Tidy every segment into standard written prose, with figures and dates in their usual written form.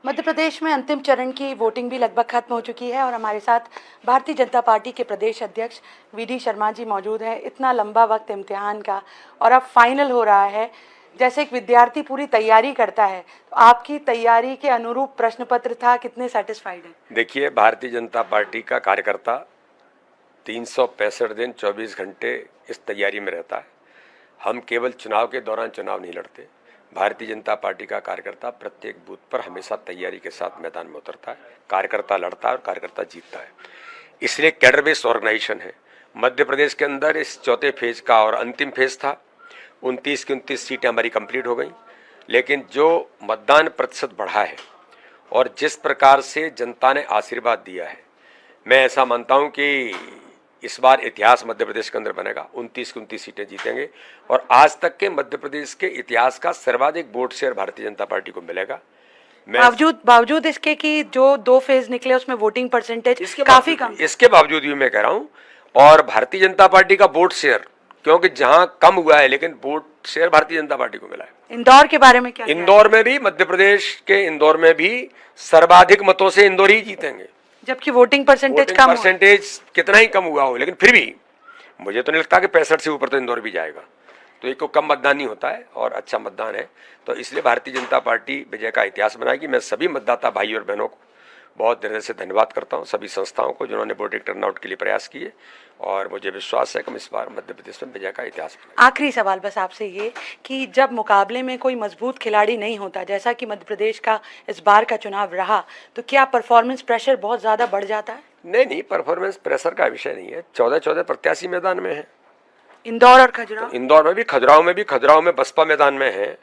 मध्य प्रदेश में अंतिम चरण की वोटिंग भी लगभग खत्म हो चुकी है और हमारे साथ भारतीय जनता पार्टी के प्रदेश अध्यक्ष वी.डी. शर्मा जी मौजूद हैं। इतना लंबा वक्त इम्तिहान का और अब फाइनल हो रहा है। जैसे एक विद्यार्थी पूरी तैयारी करता है, तो आपकी तैयारी के अनुरूप प्रश्न पत्र था, कितने सेटिस्फाइड हैं? देखिए, भारतीय जनता पार्टी का कार्यकर्ता 365 दिन 24 घंटे इस तैयारी में रहता है। हम केवल चुनाव के दौरान चुनाव नहीं लड़ते। भारतीय जनता पार्टी का कार्यकर्ता प्रत्येक बूथ पर हमेशा तैयारी के साथ मैदान में उतरता है। कार्यकर्ता लड़ता है और कार्यकर्ता जीतता है। इसलिए कैडर बेस्ड ऑर्गेनाइजेशन है। मध्य प्रदेश के अंदर इस चौथे फेज का और अंतिम फेज था। 29 की 29 सीटें हमारी कंप्लीट हो गई, लेकिन जो मतदान प्रतिशत बढ़ा है और जिस प्रकार से जनता ने आशीर्वाद दिया है, मैं ऐसा मानता हूं कि इस बार इतिहास मध्य प्रदेश के अंदर बनेगा। 29 की 29 सीटें जीतेंगे और आज तक के मध्य प्रदेश के इतिहास का सर्वाधिक vote share Bharatiya Janata party को मिलेगा। बावजूद इसके कि जो 2 फेज निकले उसमें वोटिंग परसेंटेज काफी कम, इसके बावजूद भी मैं कह रहा हूं, और भारतीय जनता पार्टी का वोट शेयर, क्योंकि जहां कम हुआ है लेकिन vote share Bharatiya Janata party को मिला है। इंदौर के बारे में क्या? इंदौर में भी, मध्य प्रदेश के इंदौर में भी सर्वाधिक मतों से इंदौर ही जीतेंगे, जबकि वोटिंग परसेंटेज कितना ही कम हुआ हो, लेकिन फिर भी मुझे तो नहीं लगता कि 65 से ऊपर तो इंदौर भी जाएगा। तो एक को कम मतदान नहीं होता है और अच्छा मतदान है, तो इसलिए भारतीय जनता पार्टी विजय का इतिहास बनाएगी। मैं सभी मतदाता भाई और बहनों को बहुत हृदय से धन्यवाद करता हूं, सभी संस्थाओं को जिन्होंने वोटिंग टर्नआउट के लिए प्रयास किए, और मुझे विश्वास है कि हम इस बार मध्य प्रदेश में विजय का इतिहास बनाएंगे। आखिरी सवाल बस आपसे ये कि जब मुकाबले में कोई मजबूत खिलाड़ी नहीं होता, जैसा कि मध्य प्रदेश का इस बार का चुनाव रहा, तो क्या परफॉर्मेंस प्रेशर बहुत ज्यादा बढ़ जाता है? नहीं, परफॉर्मेंस प्रेशर का विषय नहीं है। 14 प्रत्याशी मैदान में है। इंदौर और खजुराहो? तो इंदौर में भी, खजुराहो में बसपा मैदान में है,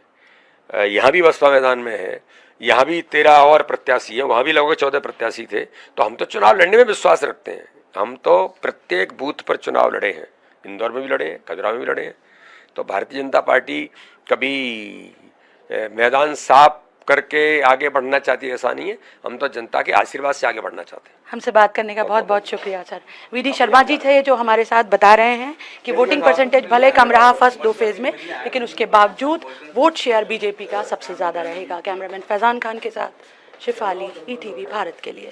यहाँ भी बसपा मैदान में है, यहाँ भी 13 और प्रत्याशी है, वहाँ भी लगभग 14 प्रत्याशी थे। तो हम तो चुनाव लड़ने में विश्वास रखते हैं। हम तो प्रत्येक बूथ पर चुनाव लड़े हैं, इंदौर में भी लड़े हैं, खजुराहो में भी लड़े हैं। तो भारतीय जनता पार्टी कभी मैदान साफ करके आगे बढ़ना चाहती है, ऐसा नहीं है। हम तो जनता के आशीर्वाद से आगे बढ़ना चाहते हैं। हमसे बात करने का बहुत बहुत शुक्रिया सर। वी.डी. शर्मा जी थे जो हमारे साथ बता रहे हैं कि वोटिंग परसेंटेज भले कम रहा फर्स्ट 2 फेज में, लेकिन उसके बावजूद वोट शेयर बीजेपी का सबसे ज्यादा रहेगा। कैमरामैन फैजान खान के साथ शिफाली, ETV भारत के लिए।